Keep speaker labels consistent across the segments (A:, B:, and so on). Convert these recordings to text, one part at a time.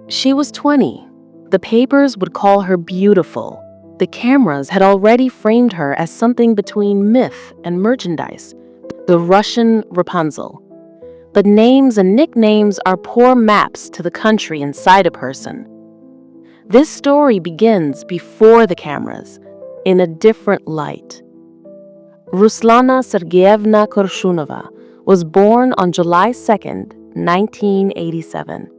A: She was 20. The papers would call her beautiful. The cameras had already framed her as something between myth and merchandise, the Russian Rapunzel. But names and nicknames are poor maps to the country inside a person. This story begins before the cameras, in a different light. Ruslana Korshunova was born on July 2nd, 1987.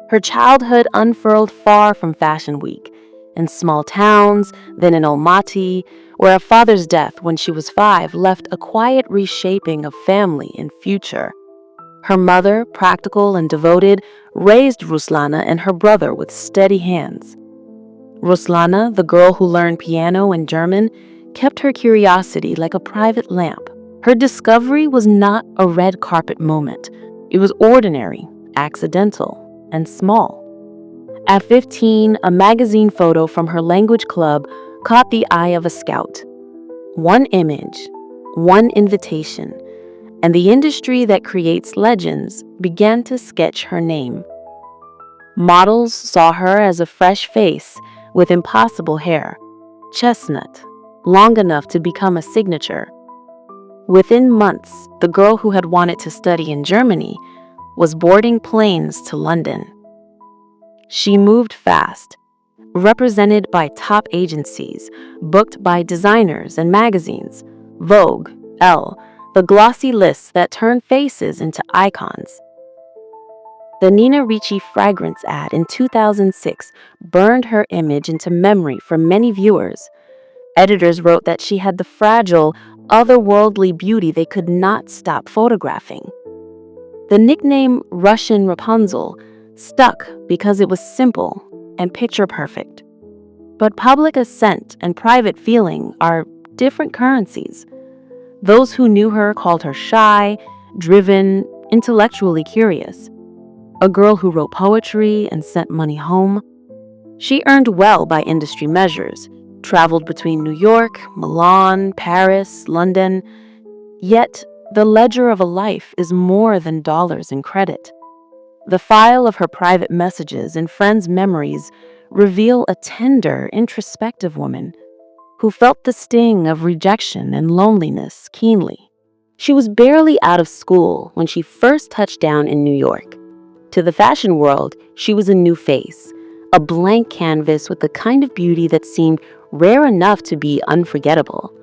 A: Her childhood unfurled far from Fashion Week, in small towns, then in Almaty, where her father's death when she was 5 left a quiet reshaping of family and future. Her mother, practical and devoted, raised Ruslana and her brother with steady hands. Ruslana, the girl who learned piano and German, kept her curiosity like a private lamp. Her discovery was not a red carpet moment. It was ordinary, accidental, and small. At 15, a magazine photo from her language club caught the eye of a scout. One image, one invitation, and the industry that creates legends began to sketch her name. Models saw her as a fresh face with impossible hair, chestnut, long enough to become a signature. Within months, the girl who had wanted to study in Germany was boarding planes to London. She moved fast, represented by top agencies, booked by designers and magazines, Vogue, Elle, the glossy lists that turn faces into icons. The Nina Ricci fragrance ad in 2006 burned her image into memory for many viewers. Editors wrote that she had the fragile, otherworldly beauty they could not stop photographing. The nickname Russian Rapunzel stuck because it was simple and picture-perfect. But public assent and private feeling are different currencies. Those who knew her called her shy, driven, intellectually curious. A girl who wrote poetry and sent money home. She earned well by industry measures, traveled between New York, Milan, Paris, London. Yet, the ledger of a life is more than dollars and credit. The file of her private messages and friends' memories reveal a tender, introspective woman who felt the sting of rejection and loneliness keenly. She was barely out of school when she first touched down in New York. To the fashion world, she was a new face, a blank canvas with the kind of beauty that seemed rare enough to be unforgettable.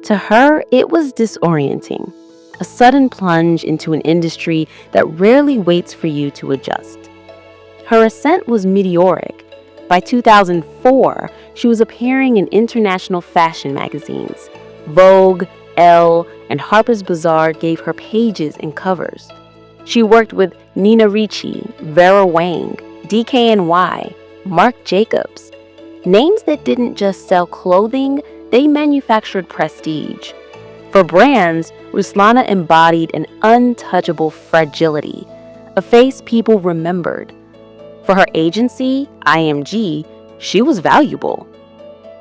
A: To her, it was disorienting, a sudden plunge into an industry that rarely waits for you to adjust. Her ascent was meteoric. By 2004, she was appearing in international fashion magazines. Vogue, Elle, and Harper's Bazaar gave her pages and covers. She worked with Nina Ricci, Vera Wang, DKNY, Marc Jacobs. Names that didn't just sell clothing, they manufactured prestige. For brands, Ruslana embodied an untouchable fragility, a face people remembered. For her agency, IMG, she was valuable.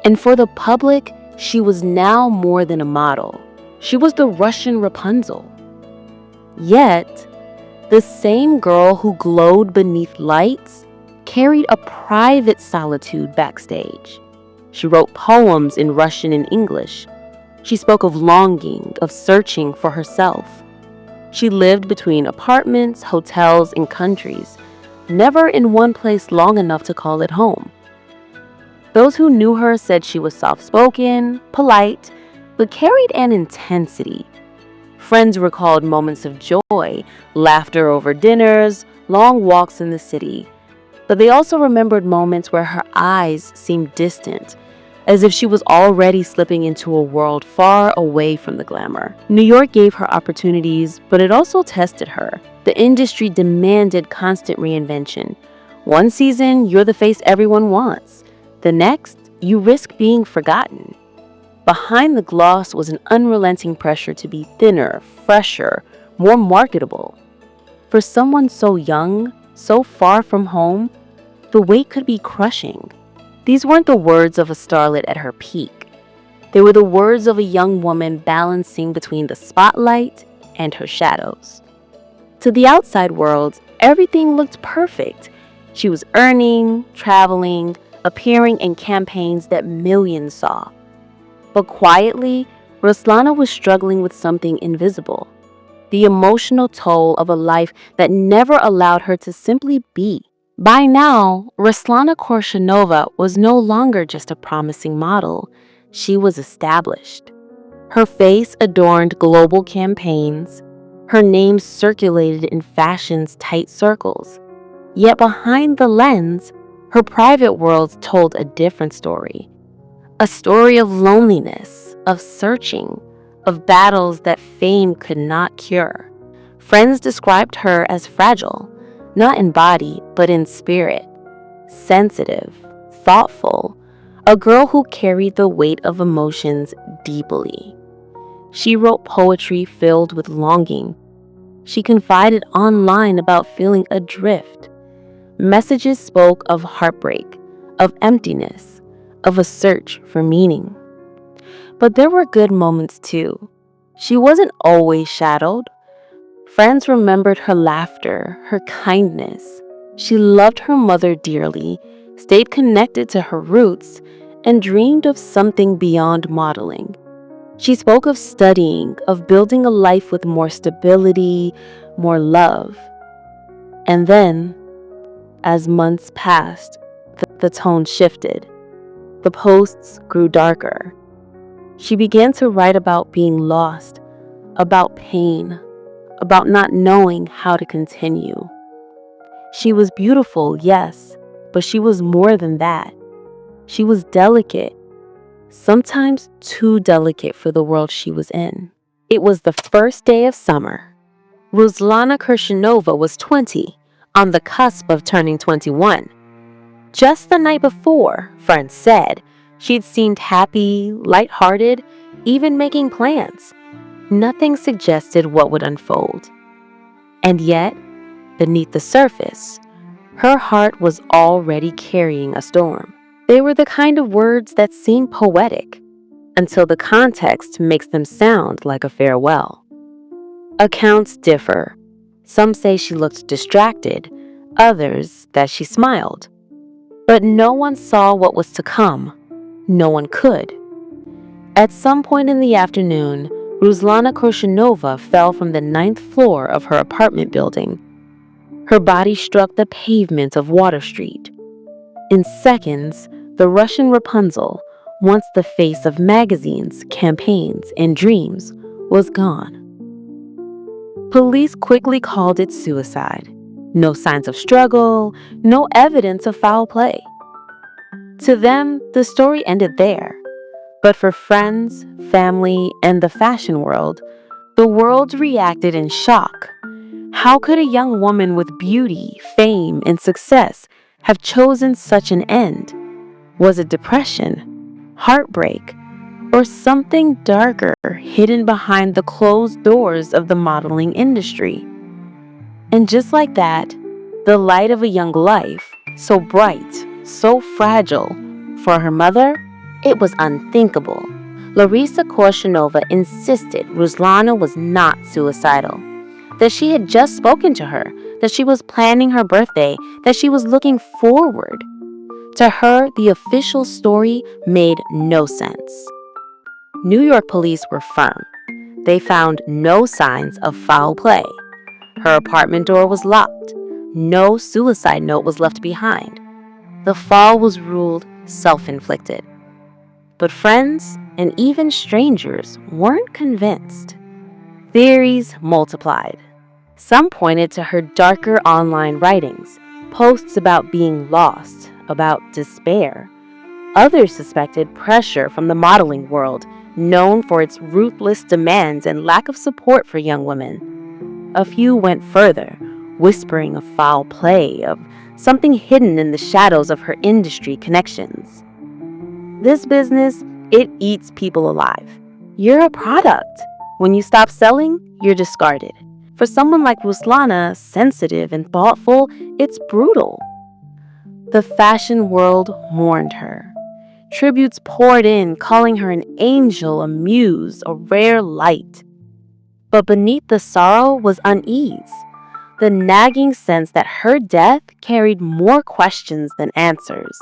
A: And for the public, she was now more than a model. She was the Russian Rapunzel. Yet, the same girl who glowed beneath lights carried a private solitude backstage. She wrote poems in Russian and English. She spoke of longing, of searching for herself. She lived between apartments, hotels, and countries, never in one place long enough to call it home. Those who knew her said she was soft-spoken, polite, but carried an intensity. Friends recalled moments of joy, laughter over dinners, long walks in the city. But they also remembered moments where her eyes seemed distant, as if she was already slipping into a world far away from the glamour. New York gave her opportunities, but it also tested her. The industry demanded constant reinvention. One season, you're the face everyone wants. The next, you risk being forgotten. Behind the gloss was an unrelenting pressure to be thinner, fresher, more marketable. For someone so young, so far from home, the weight could be crushing. These weren't the words of a starlet at her peak. They were the words of a young woman balancing between the spotlight and her shadows. To the outside world, everything looked perfect.
B: She was earning, traveling, appearing in campaigns that millions saw. But quietly, Ruslana was struggling with something invisible, the emotional toll of a life that never allowed her to simply be. By now, Ruslana Korshunova was no longer just a promising model. She was established. Her face adorned global campaigns. Her name circulated in fashion's tight circles. Yet behind the lens, her private world told a different story. A story of loneliness, of searching, of battles that fame could not cure. Friends described her as fragile, not in body, but in spirit. Sensitive, thoughtful, a girl who carried the weight of emotions deeply. She wrote poetry filled with longing. She confided online about feeling adrift. Messages spoke of heartbreak, of emptiness, of a search for meaning. But there were good moments too. She wasn't always shadowed. Friends remembered her laughter, her kindness. She loved her mother dearly, stayed connected to her roots, and dreamed of something beyond modeling. She spoke of studying, of building a life with more stability, more love. And then, as months passed, the tone shifted. The posts grew darker. She began to write about being lost, about pain, about not knowing how to continue. She was beautiful, yes, but she was more than that. She was delicate, sometimes too delicate for the world she was in. It was the first day of summer. Ruslana Korshunova was 20, on the cusp of turning 21. Just the night before, friends said, she'd seemed happy, lighthearted, even making plans. Nothing suggested what would unfold. And yet, beneath the surface, her heart was already carrying a storm. They were the kind of words that seem poetic, until the context makes them sound like a farewell. Accounts differ. Some say she looked distracted, others that she smiled. But no one saw what was to come. No one could. At some point in the afternoon, Ruslana Korshunova fell from the 9th floor of her apartment building. Her body struck the pavement of Water Street. In seconds, the Russian Rapunzel, once the face of magazines, campaigns, and dreams, was gone. Police quickly called it suicide. No signs of struggle, no evidence of foul play. To them, the story ended there. But for friends, family, and the fashion world, the world reacted in shock. How could a young woman with beauty, fame, and success have chosen such an end? Was it depression, heartbreak, or something darker hidden behind the closed doors of the modeling industry? And just like that, the light of a young life, so bright, so fragile, for her mother, it was unthinkable. Larisa Korshunova insisted Ruslana was not suicidal, that she had just spoken to her, that she was planning her birthday, that she was looking forward. To her, the official story made no sense. New York police were firm. They found no signs of foul play. Her apartment door was locked. No suicide note was left behind. The fall was ruled self-inflicted. But friends and even strangers weren't convinced. Theories multiplied. Some pointed to her darker online writings, posts about being lost, about despair. Others suspected pressure from the modeling world, known for its ruthless demands and lack of support for young women. A few went further, whispering of foul play, of something hidden in the shadows of her industry connections. This business, it eats people alive. You're a product. When you stop selling, you're discarded. For someone like Ruslana, sensitive and thoughtful, it's brutal. The fashion world mourned her. Tributes poured in, calling her an angel, a muse, a rare light. But beneath the sorrow was unease. the nagging sense that her death carried more questions than answers.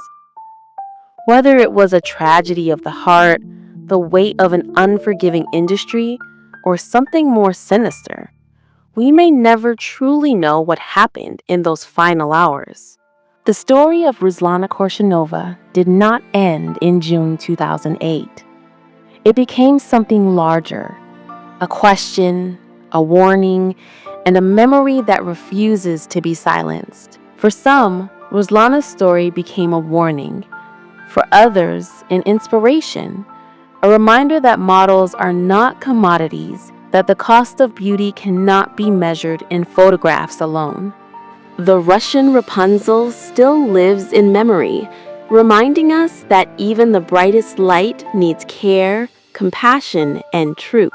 B: Whether it was a tragedy of the heart, the weight of an unforgiving industry, or something more sinister, we may never truly know what happened in those final hours. The story of Ruslana Korshunova did not end in June 2008. It became something larger, a question, a warning, and a memory that refuses to be silenced. For some, Ruslana's story became a warning. For others, an inspiration, a reminder that models are not commodities, that the cost of beauty cannot be measured in photographs alone. The Russian Rapunzel still lives in memory, reminding us that even the brightest light needs care, compassion, and truth.